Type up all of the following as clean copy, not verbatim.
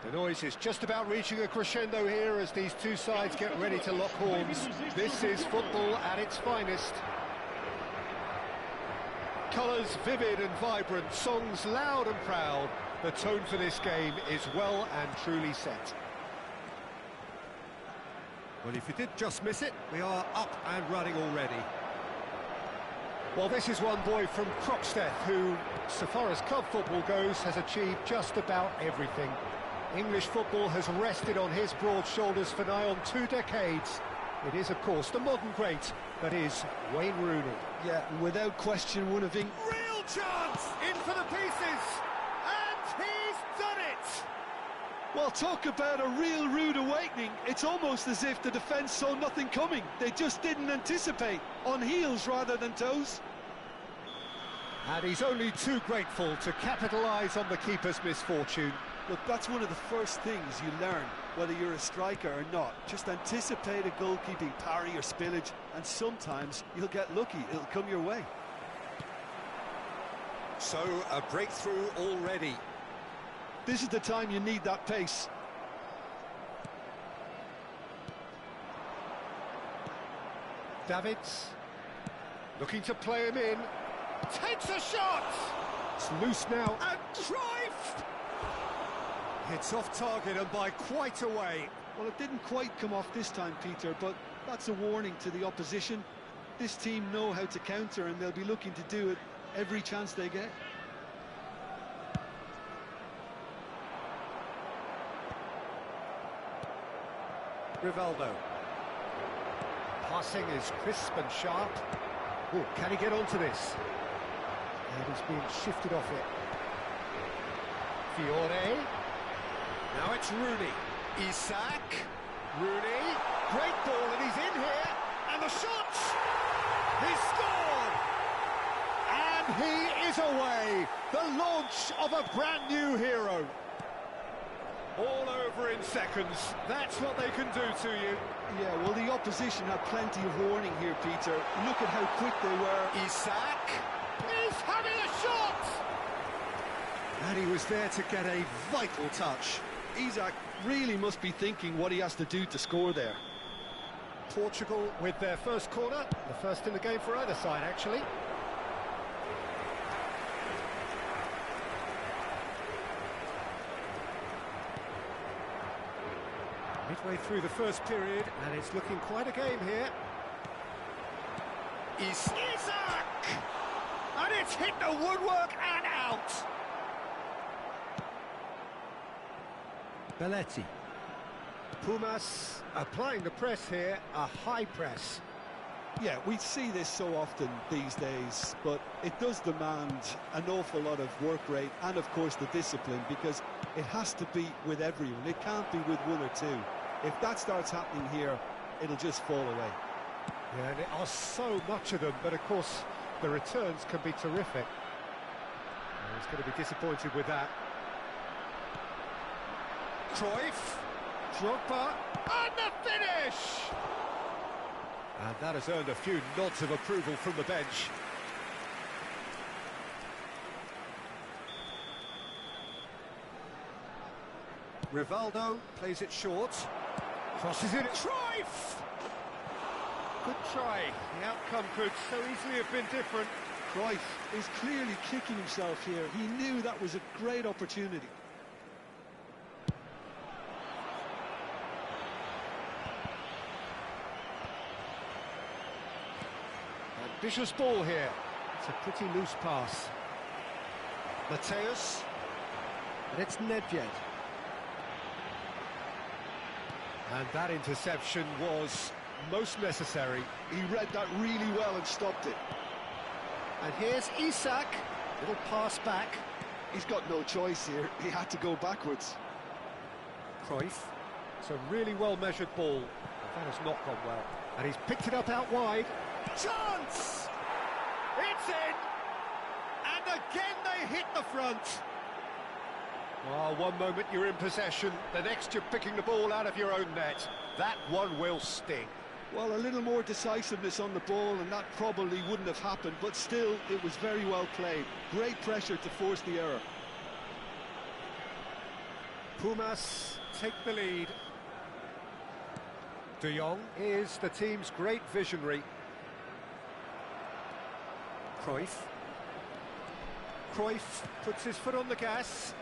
The noise is just about reaching a crescendo here as these two sides get ready to lock horns. This is football at its finest. Colours vivid and vibrant, songs loud and proud. The tone for this game is well and truly set. Well, if you did just miss it, we are up and running already. Well, this is one boy from Croxteth who, so far as club football goes, has achieved just about everything. English football has rested on his broad shoulders for nigh on 2 decades. It is, of course, the modern great that is Wayne Rooney. Yeah, without question, one of England's... Real chance! In for the pieces! And he's done it! Well, talk about a real rude awakening. It's almost as if the defence saw nothing coming. They just didn't anticipate. On heels rather than toes. And he's only too grateful to capitalise on the keeper's misfortune. Look, that's one of the first things you learn, whether you're a striker or not. Just anticipate a goalkeeping parry or spillage, and sometimes you'll get lucky. It'll come your way. So, a breakthrough already. This is the time you need that pace. Davids, looking to play him in. Takes a shot! It's loose now. And Cruyff! Hits off target and by quite a way. Well, it didn't quite come off this time, Peter, but that's a warning to the opposition. This team know how to counter, and they'll be looking to do it every chance they get. Rivaldo. Passing is crisp and sharp. Oh, can he get onto this? And he's being shifted off it. Fiore. Now it's Rooney. Isak. Rooney. Great ball, and he's in here. And the shot! He's scored! And he is away. The launch of a brand new hero. All over in seconds. That's what they can do to you. Yeah, well, the opposition had plenty of warning here, Peter. Look at how quick they were. Isak. He's having a shot! And he was there to get a vital touch. Isak really must be thinking what he has to do to score there. Portugal with their first corner, the first in the game for either side, actually. Midway through the first period, and it's looking quite a game here. Isak! And it's hit the woodwork and out! Belletti. Pumas applying the press here, a high press. Yeah, we see this so often these days, but it does demand an awful lot of work rate and, of course, the discipline, because it has to be with everyone. It can't be with one or two. If that starts happening here, it'll just fall away. Yeah, and there are so much of them, but, of course, the returns can be terrific. And he's going to be disappointed with that. Cruyff, Drogba, and the finish! And that has earned a few nods of approval from the bench. Rivaldo plays it short. Crosses it. Cruyff! Good try. The outcome could so easily have been different. Cruyff is clearly kicking himself here. He knew that was a great opportunity. Ambitious ball here. It's a pretty loose pass. Mateus. And it's Nedved. And that interception was most necessary. He read that really well and stopped it. And here's Isak. Little pass back. He's got no choice here. He had to go backwards. Cruyff. It's a really well-measured ball. That has not gone well. And he's picked it up out wide. Chance! It's in! And again they hit the front. Oh, one moment you're in possession, the next you're picking the ball out of your own net. That one will sting. Well, a little more decisiveness on the ball and that probably wouldn't have happened, but still, it was very well played. Great pressure to force the error. Pumas take the lead. De Jong is the team's great visionary. Cruyff. Cruyff puts his foot on the gas.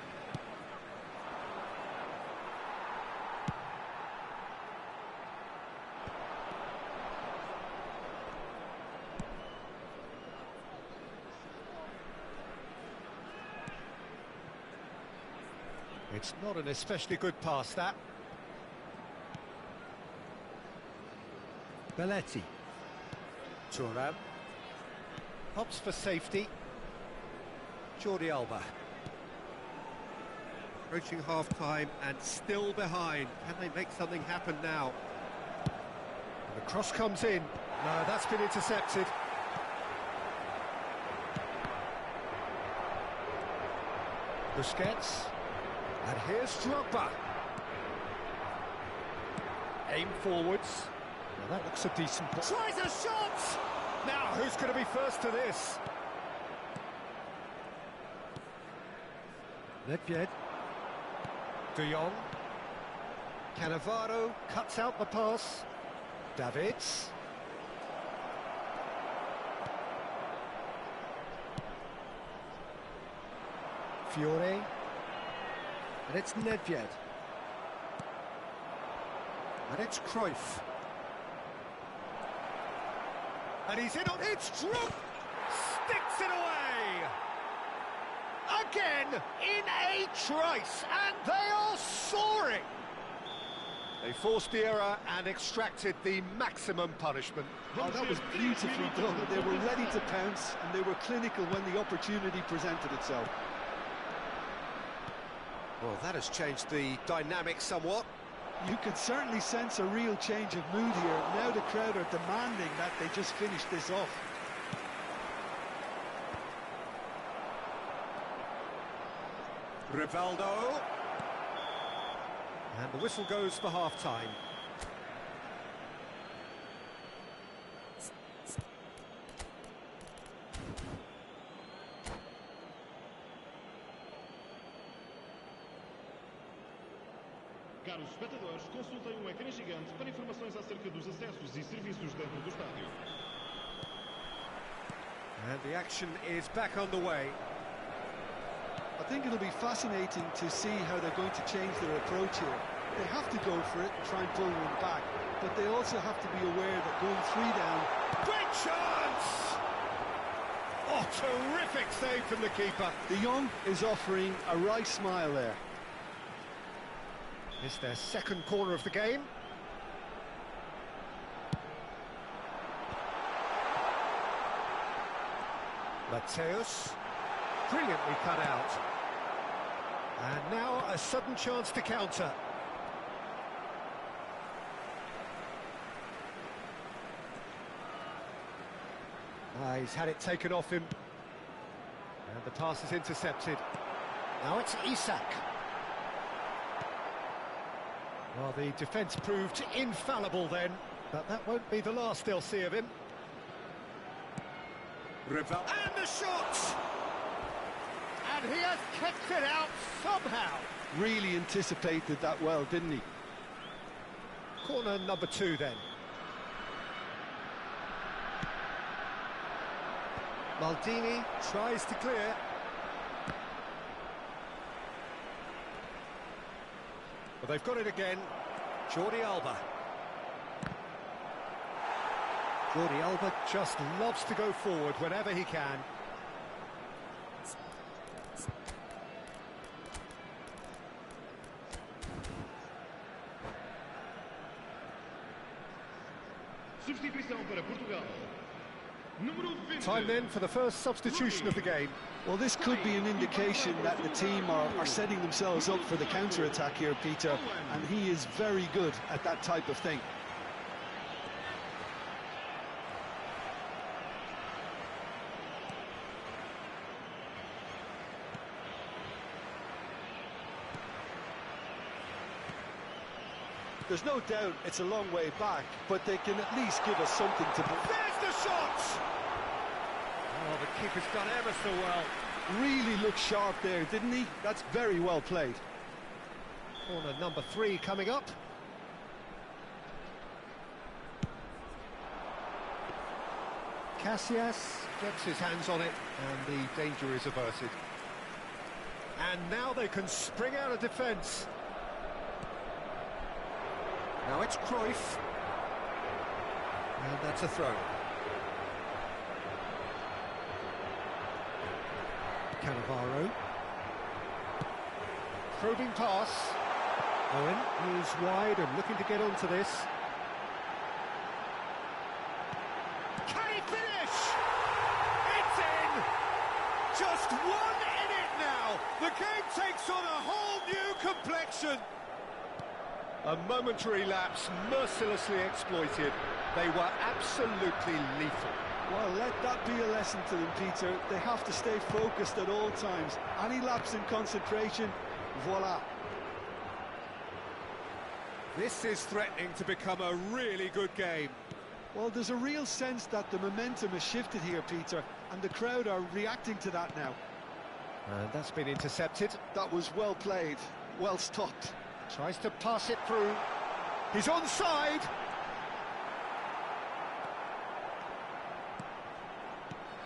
It's not an especially good pass, that. Belletti. Thuram. Hops for safety. Jordi Alba. Approaching half-time and still behind. Can they make something happen now? And the cross comes in. No, that's been intercepted. Busquets. And here's Drogba. Aim forwards. Now that looks a decent ball. Tries a shot! Now, who's going to be first to this? Nedved. De Jong. Cannavaro cuts out the pass. Davids. Fiore. And it's Nedved. And it's Cruyff. And he's in on it's Drogba. Sticks it away. Again in a trice, and they are soaring. They forced the error and extracted the maximum punishment. Oh, that was beautifully done. They were ready to pounce, and they were clinical when the opportunity presented itself. Well, that has changed the dynamic somewhat. You could certainly sense a real change of mood here. Now the crowd are demanding that they just finish this off. Rivaldo. And the whistle goes for half-time. Caros espectadores, consultem um ecrã gigante para informações acerca dos acessos e serviços dentro do estádio. And the action is back on the way. I think it'll be fascinating to see how they're going to change their approach here. They have to go for it and try and pull one back, but they also have to be aware that going 3 down... Great chance! Oh, terrific save from the keeper. De Jong is offering a wry smile there. It's their second corner of the game. Mateus, brilliantly cut out. And now a sudden chance to counter. He's had it taken off him. And the pass is intercepted. Now it's Isak. Well, the defence proved infallible then. But that won't be the last they'll see of him. And the shot! And he has kept it out somehow. Really anticipated that well, didn't he? Corner number 2 then. Maldini tries to clear. Well, they've got it again. Jordi Alba. Jordi Alba just loves to go forward whenever he can. Substituição para Portugal. Número 20. Time then for the first substitution of the game. Well, this could be an indication that the team are setting themselves up for the counter-attack here, Peter, and he is very good at that type of thing. There's no doubt it's a long way back, but they can at least give us something to... There's the shot! Oh, the keeper's done ever so well. Really looked sharp there, didn't he? That's very well played. Corner number 3 coming up. Casillas gets his hands on it, and the danger is averted. And now they can spring out of defence. Now it's Cruyff. And that's a throw. Cannavaro. Probing pass. Owen moves wide and looking to get onto this. Can he finish? It's in! Just 1 in it now! The game takes on a whole new complexion! A momentary lapse, mercilessly exploited. They were absolutely lethal. Well, let that be a lesson to them, Peter. They have to stay focused at all times. Any lapse in concentration, voila. This is threatening to become a really good game. Well, there's a real sense that the momentum has shifted here, Peter, and the crowd are reacting to that now. And that's been intercepted. That was well played, well stopped. Tries to pass it through. He's onside.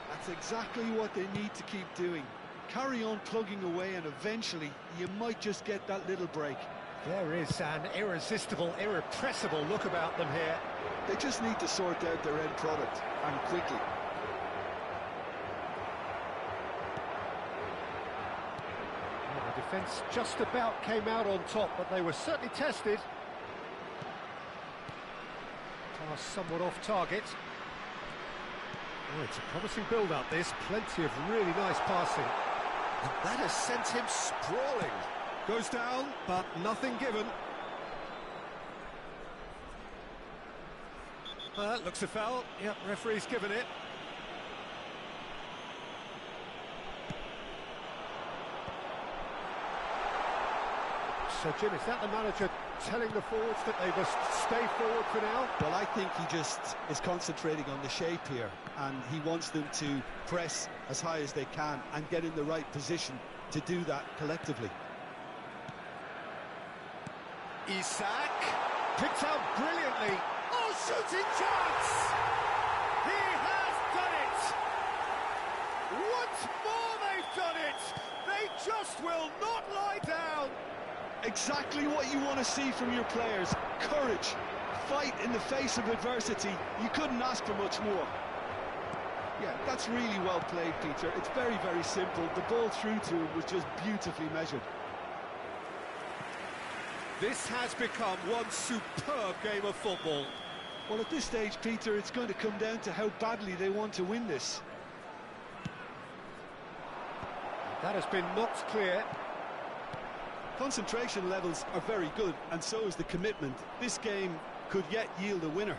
That's exactly what they need to keep doing. Carry on plugging away, and eventually you might just get that little break. There is an irresistible, irrepressible look about them here. They just need to sort out their end product, and quickly. The defence just about came out on top, but they were certainly tested. Pass somewhat off target. Oh, it's a promising build-up, this. Plenty of really nice passing. And that has sent him sprawling. Goes down, but nothing given. Looks a foul. Yep, referee's given it. So, Jim, is that the manager telling the forwards that they must stay forward for now? Well, I think he just is concentrating on the shape here, and he wants them to press as high as they can and get in the right position to do that collectively. Isak picked out brilliantly. Oh, shooting chance! He has done it! Once more they've done it! They just will not lie down! Exactly what you want to see from your players. Courage, fight in the face of adversity. You couldn't ask for much more. Yeah, that's really well played, Peter. It's very, very simple. The ball through to him was just beautifully measured. This has become one superb game of football. Well, at this stage, Peter, it's going to come down to how badly they want to win this. That has been knocked clear. Concentration levels are very good, and so is the commitment. This game could yet yield a winner.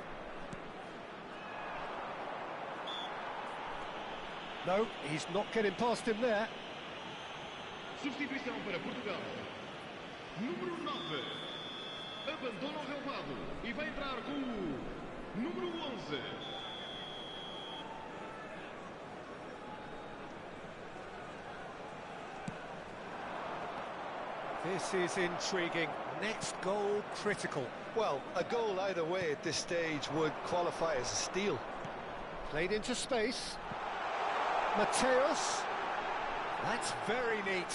No, he's not getting past him there. Substituição para Portugal. Número 9. Abandona o relvado e vai entrar com o Número 11. This is intriguing. Next goal critical. Well, a goal either way at this stage would qualify as a steal. Played into space. Mateus. That's very neat.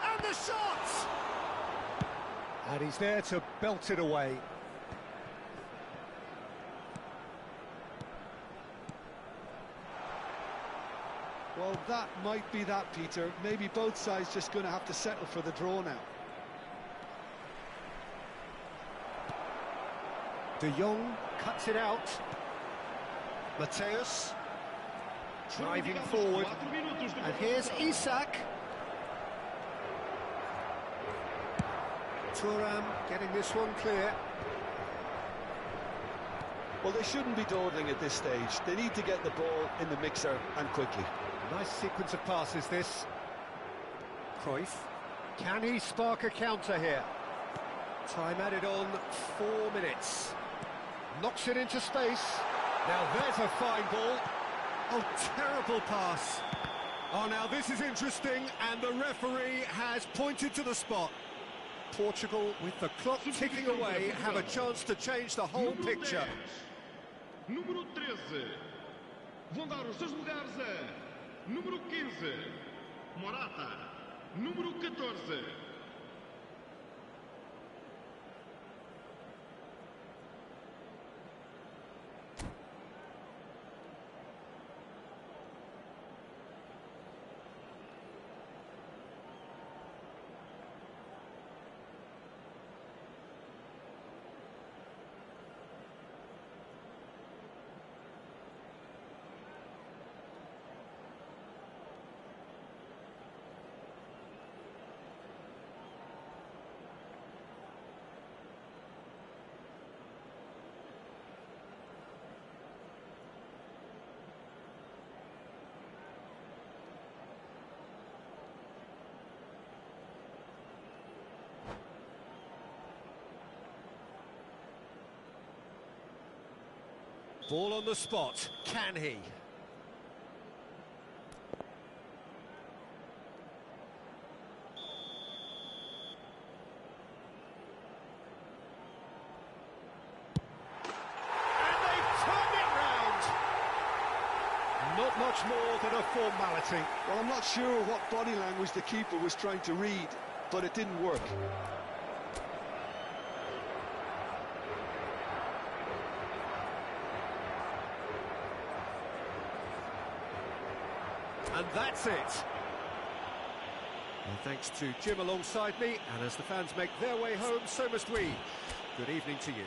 And the shot! And he's there to belt it away. Well, that might be that, Peter. Maybe both sides just going to have to settle for the draw now. De Jong cuts it out. Mateus driving forward. And here's Isak. Thuram getting this one clear. Well, they shouldn't be dawdling at this stage. They need to get the ball in the mixer and quickly. Nice sequence of passes, this. Cruyff. Can he spark a counter here? Time added on, 4 minutes. Knocks it into space. Now there's a fine ball. Oh, terrible pass. Oh, now this is interesting, and the referee has pointed to the spot. Portugal, with the clock ticking away, have a chance to change the whole picture. Número 13. Vão dar os seus lugares a número 15. Morata. Número 14. Ball on the spot. Can he? Not much more than a formality. Well, I'm not sure what body language the keeper was trying to read, but it didn't work. And that's it. Well, thanks to Jim alongside me, and as the fans make their way home, so must we. Good evening to you.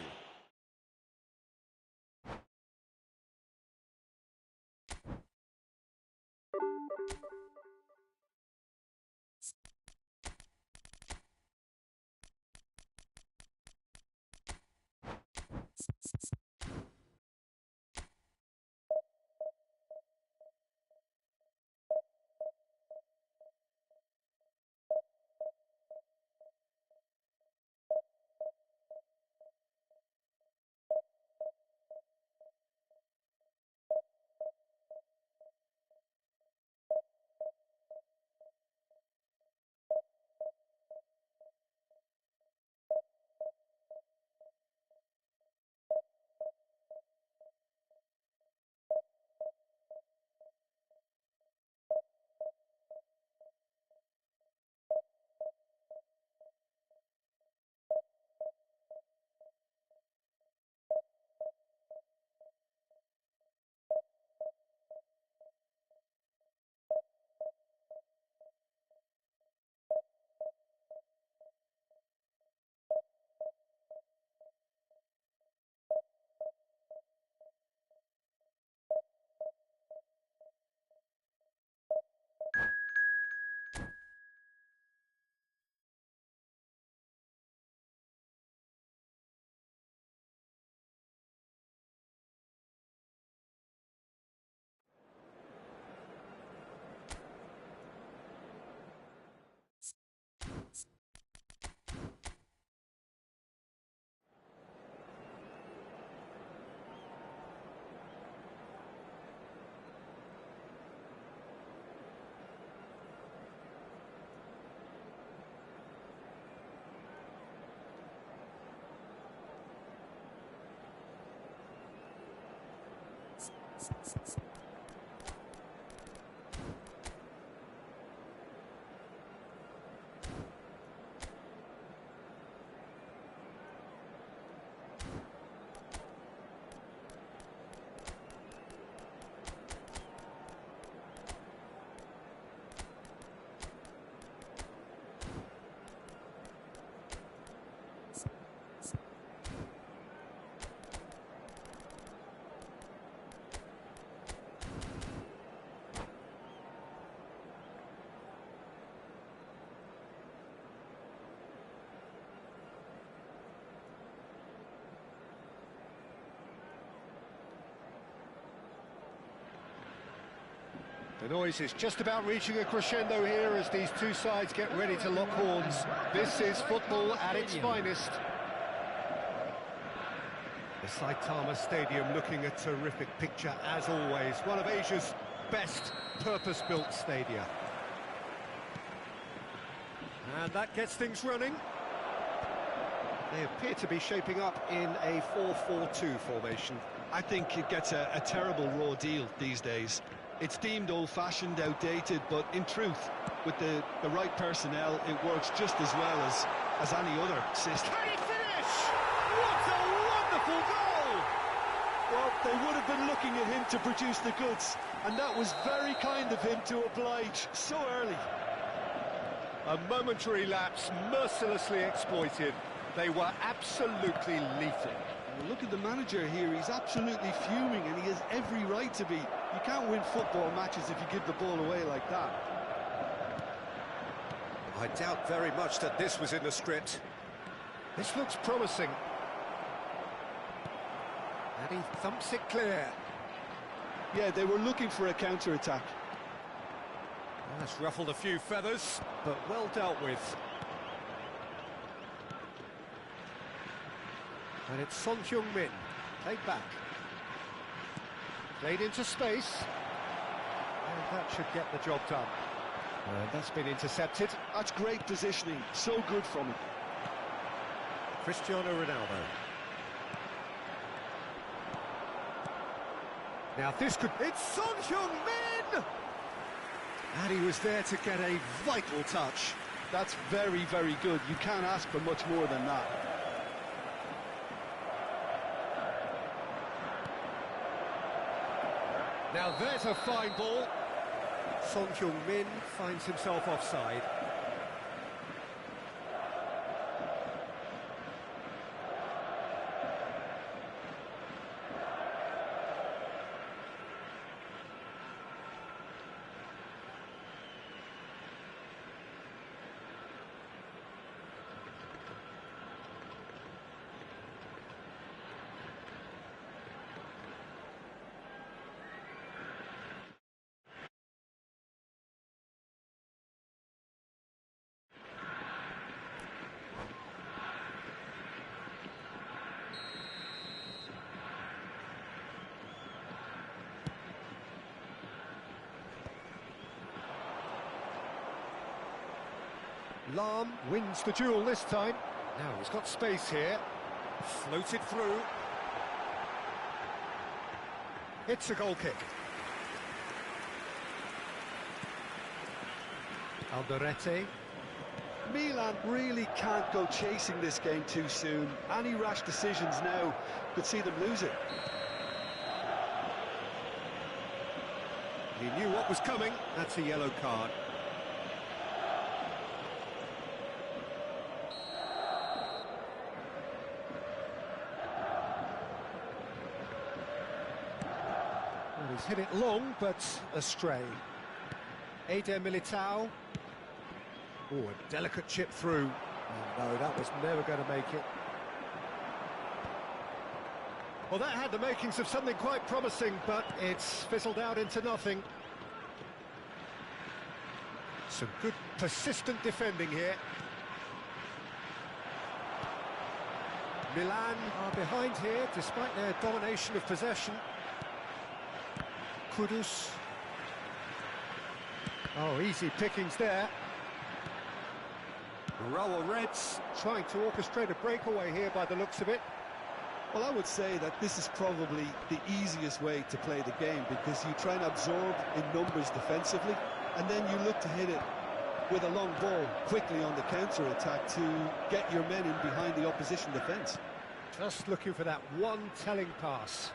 The noise is just about reaching a crescendo here as these two sides get ready to lock horns. This is football at its finest. The Saitama Stadium looking a terrific picture as always. One of Asia's best purpose-built stadia. And that gets things running. They appear to be shaping up in a 4-4-2 formation. I think it gets a terrible raw deal these days. It's deemed old-fashioned, outdated, but in truth, with the right personnel, it works just as well as any other system. Can he finish? What a wonderful goal! Well, they would have been looking at him to produce the goods, and that was very kind of him to oblige so early. A momentary lapse, mercilessly exploited. They were absolutely lethal. Well, look at the manager here, he's absolutely fuming, and he has every right to be. You can't win football matches if you give the ball away like that. I doubt very much that this was in the script. This looks promising. And he thumps it clear. Yeah, they were looking for a counter-attack. That's ruffled a few feathers, but well dealt with. And it's Son Heung-min, played back. Played into space. And that should get the job done. And that's been intercepted. That's great positioning, so good from him. Cristiano Ronaldo. Now this could... It's Son Heung-min! And he was there to get a vital touch. That's very, very good. You can't ask for much more than that. Now there's a fine ball. Son Heung-min finds himself offside. Lam wins the duel this time. Now he's got space here. Floated through. It's a goal kick. Alderete. Milan really can't go chasing this game too soon. Any rash decisions now could see them lose it. He knew what was coming. That's a yellow card. He's hit it long, but astray. Eder Militao. Oh, a delicate chip through. Oh, no, that was never going to make it. Well, that had the makings of something quite promising, but it's fizzled out into nothing. Some good, persistent defending here. Milan are behind here, despite their domination of possession. Kudus. Oh, easy pickings there. Raul Reds trying to orchestrate a breakaway here by the looks of it. Well, I would say that this is probably the easiest way to play the game, because you try and absorb in numbers defensively, and then you look to hit it with a long ball quickly on the counter-attack to get your men in behind the opposition defence. Just looking for that one telling pass.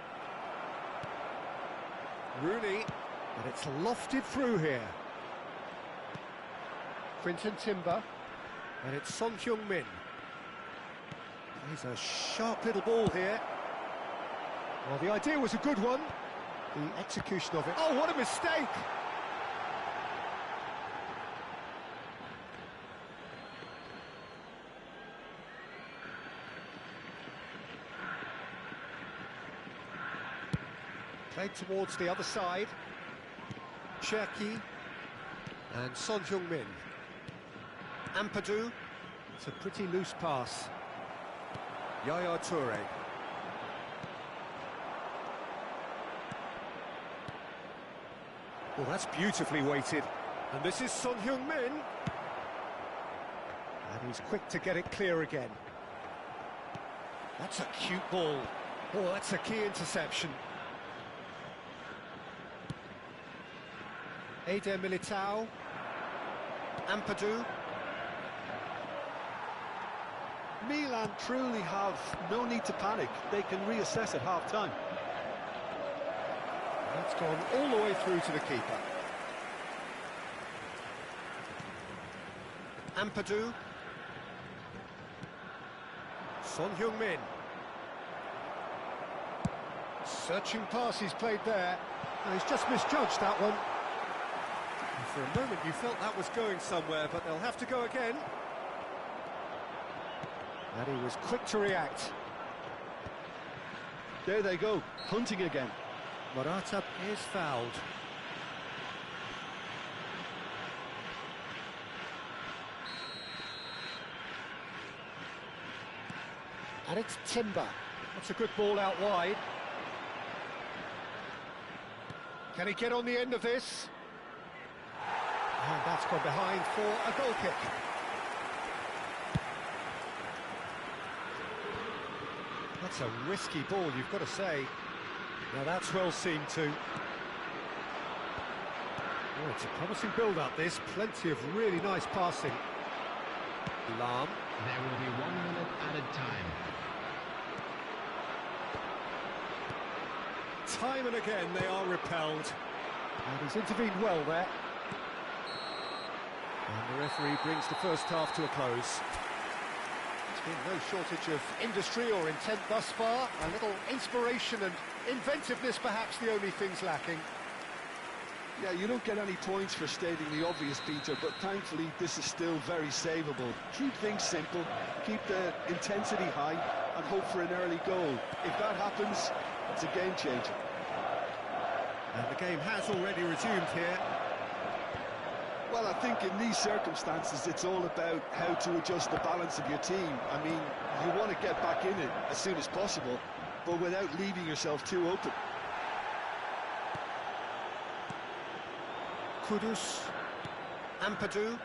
Rooney, but it's lofted through here. Quinton Timber, and it's Son Heung-min. He's a sharp little ball here. Well, the idea was a good one. The execution of it... Oh, what a mistake! Played towards the other side. Cherki and Son Heung-min. Ampadu. It's a pretty loose pass. Yaya Toure. Well, that's beautifully weighted. And this is Son Heung-min. And he's quick to get it clear again. That's a cute ball. Oh, that's a key interception. Eder Militao. Ampadu. Milan truly have no need to panic. They can reassess at half-time. That's gone all the way through to the keeper. Ampadu. Son Heung-min. Searching pass he's played there. Oh, he's just misjudged that one. And for a moment you felt that was going somewhere, but they'll have to go again. And he was quick to react. There they go, hunting again. Morata is fouled. And it's Timber. That's a good ball out wide. Can he get on the end of this? And that's gone behind for a goal kick. That's a risky ball, you've got to say. Now that's well seen too. Oh, it's a promising build-up, this. Plenty of really nice passing. Lam. There will be 1 minute added time. Time and again they are repelled. And he's intervened well there. And the referee brings the first half to a close. There's been no shortage of industry or intent thus far. A little inspiration and inventiveness perhaps the only things lacking. Yeah, you don't get any points for stating the obvious, Peter, but thankfully this is still very savable. Keep things simple, keep the intensity high, and hope for an early goal. If that happens, it's a game changer. And the game has already resumed here. Well, I think in these circumstances it's all about how to adjust the balance of your team. I mean, you want to get back in it as soon as possible, but without leaving yourself too open. Kudus. Ampadu.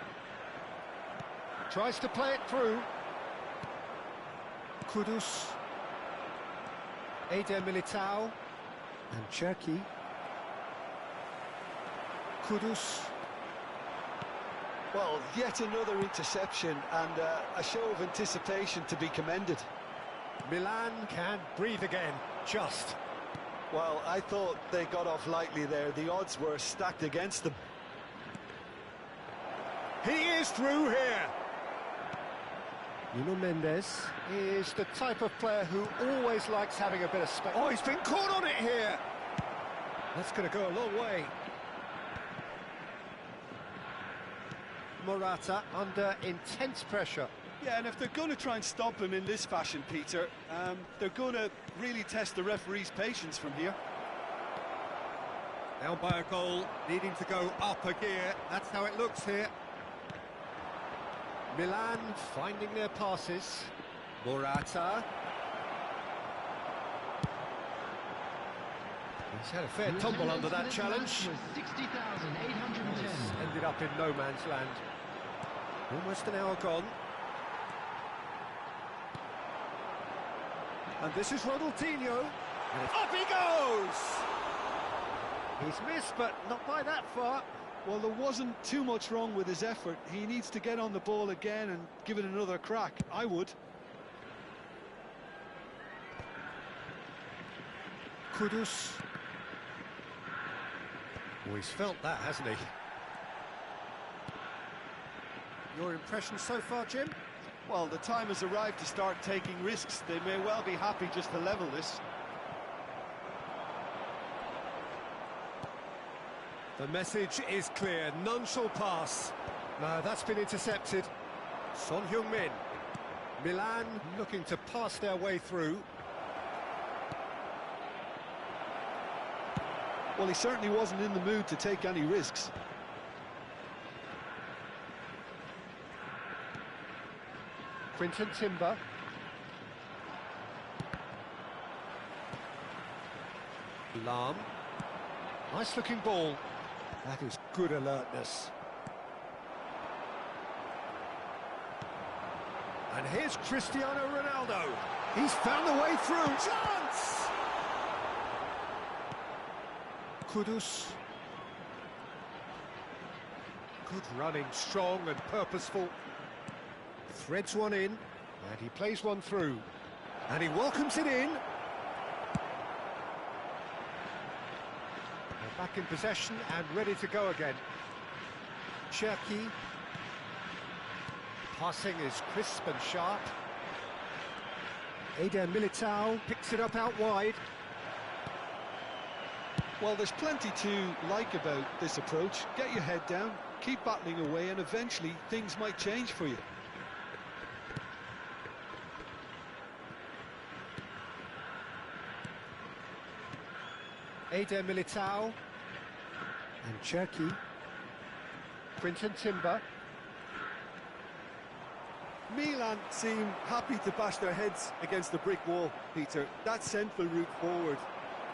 Tries to play it through. Kudus. Eder Militao. And Cherki. Kudus. Well, yet another interception and a show of anticipation to be commended. Milan can breathe again, just. Well, I thought they got off lightly there. The odds were stacked against them. He is through here. Nuno Mendes is the type of player who always likes having a bit of space. Oh, he's been caught on it here. That's going to go a long way. Morata under intense pressure. Yeah, and if they're going to try and stop him in this fashion, Peter, they're going to really test the referee's patience from here. Down by a goal, needing to go up a gear. That's how it looks here. Milan finding their passes. Morata. He's had a fair tumble under that challenge. 60,810. Ended up in no man's land. Almost an hour gone. And this is Ronaldinho. And up he goes! He's missed, but not by that far. Well, there wasn't too much wrong with his effort. He needs to get on the ball again and give it another crack. I would. Kudus. Oh, he's felt that, hasn't he? Your impression so far, Jim? Well, the time has arrived to start taking risks. They may well be happy just to level this. The message is clear, none shall pass. No, that's been intercepted. Son Heung-min. Milan looking to pass their way through. Well, he certainly wasn't in the mood to take any risks. Quinton Timber. Lahm. Nice looking ball. That is good alertness. And here's Cristiano Ronaldo. He's found the way through. Chance! Kudus. Good running, strong and purposeful. Threads one in, and he plays one through. And he welcomes it in. They're back in possession and ready to go again. Cherki. Passing is crisp and sharp. Eder Militao picks it up out wide. Well, there's plenty to like about this approach. Get your head down, keep battling away, and eventually things might change for you. Eder Militao. And Cherki. Quinton Timber. Milan seem happy to bash their heads against the brick wall, Peter. That central route forward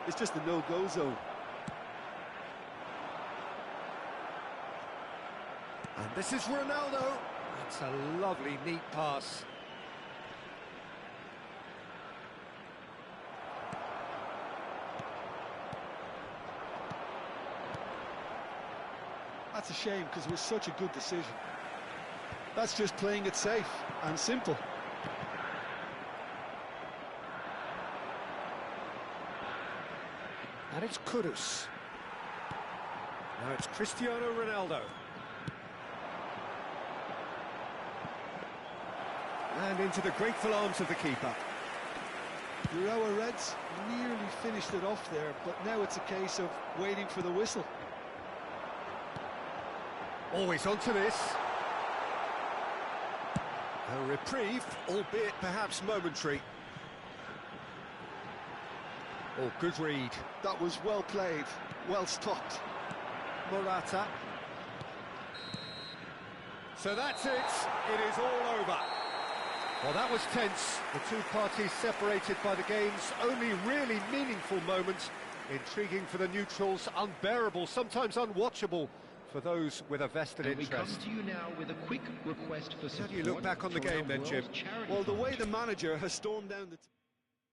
is just a no-go zone. And this is Ronaldo. That's a lovely, neat pass. That's a shame, because it was such a good decision. That's just playing it safe and simple. And it's Kudus. Now it's Cristiano Ronaldo. And into the grateful arms of the keeper. Urawa Reds nearly finished it off there, but now it's a case of waiting for the whistle. Always onto this. A reprieve, albeit perhaps momentary. Oh, good read. That was well played, well stopped. Morata. So that's it. It is all over. Well, that was tense. The two parties separated by the game's only really meaningful moment. Intriguing for the neutrals, unbearable, sometimes unwatchable for those with a vested And we come interest. to you now with a quick request for support. How do you look back on the for our game then, Jim? World Charity Well, the way Fund. the manager has stormed down the...